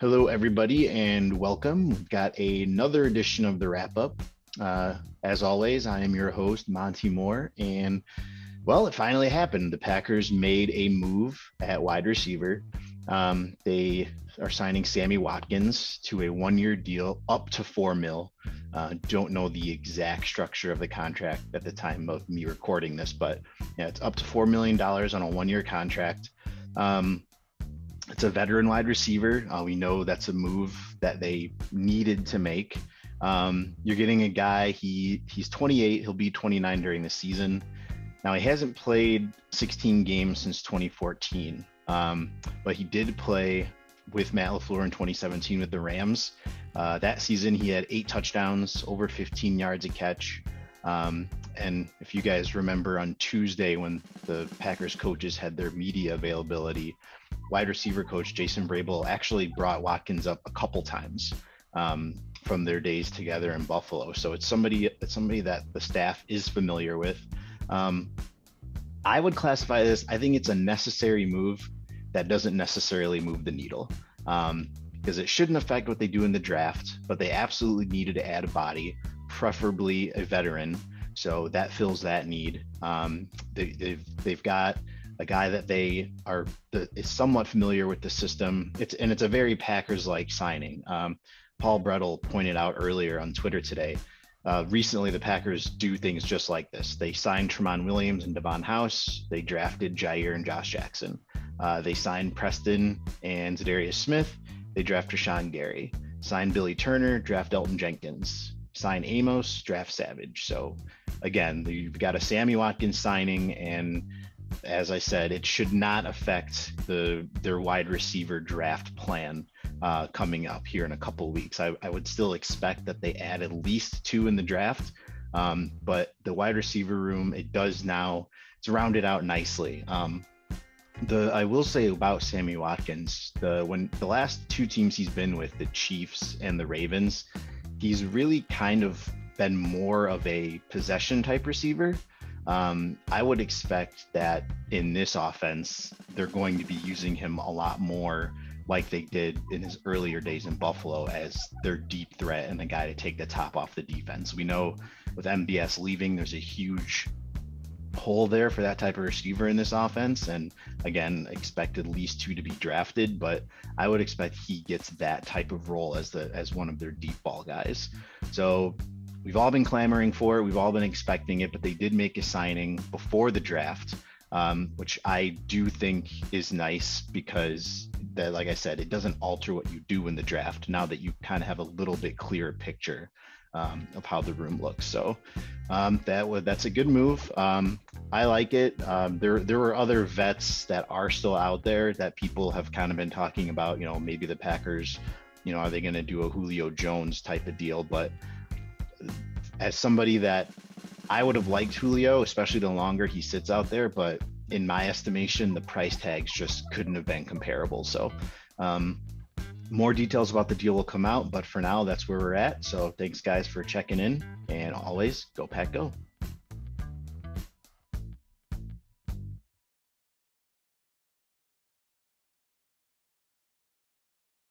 Hello, everybody, and welcome. We've got another edition of the wrap up. As always, I am your host, Monte Moore, and well, it finally happened. The Packers made a move at wide receiver. They are signing Sammy Watkins to a 1 year deal up to $4 million. Don't know the exact structure of the contract at the time of me recording this, but yeah, it's up to $4 million on a 1 year contract. It's a veteran wide receiver. We know that's a move that they needed to make. You're getting a guy, he's 28, he'll be 29 during the season. Now, he hasn't played 16 games since 2014, but he did play with Matt LaFleur in 2017 with the Rams. That season, he had 8 touchdowns, over 15 yards a catch. And if you guys remember on Tuesday when the Packers coaches had their media availability, wide receiver coach Jason Vrabel actually brought Watkins up a couple times from their days together in Buffalo. So it's somebody that the staff is familiar with. I would classify this, I think it's a necessary move that doesn't necessarily move the needle, because it shouldn't affect what they do in the draft, but they absolutely needed to add a body, preferably a veteran. So that fills that need. They've got a guy that is somewhat familiar with the system. It's a very Packers-like signing. Paul Brettel pointed out earlier on Twitter today. Recently, the Packers do things just like this. They signed Tramon Williams and Devon House. They drafted Jair and Josh Jackson. They signed Preston and Zadarius Smith. They draft Rashawn Gary. Signed Billy Turner, draft Elton Jenkins. Sign Amos, draft Savage. So again, you've got a Sammy Watkins signing, and as I said, it should not affect their wide receiver draft plan coming up here in a couple of weeks. I would still expect that they add at least 2 in the draft, but the wide receiver room, it's rounded out nicely. I will say about Sammy Watkins, when the last 2 teams he's been with, the Chiefs and the Ravens, he's really kind of been more of a possession type receiver. I would expect that in this offense, they're going to be using him a lot more like they did in his earlier days in Buffalo as their deep threat and the guy to take the top off the defense. We know with MBS leaving, there's a huge hole there for that type of receiver in this offense. And again, expect at least 2 to be drafted, but I would expect he gets that type of role as one of their deep ball guys. So we've all been clamoring for it. We've all been expecting it, but they did make a signing before the draft, which I do think is nice because that, like I said, it doesn't alter what you do in the draft now that you kind of have a little bit clearer picture of how the room looks. So that's a good move. I like it. There were other vets that are still out there that people have kind of been talking about, maybe the Packers, are they going to do a Julio Jones type of deal? But as somebody that I would have liked Julio, especially the longer he sits out there, but in my estimation, the price tags just couldn't have been comparable. So more details about the deal will come out, but for now, that's where we're at. So thanks guys for checking in, and always go Pack Go.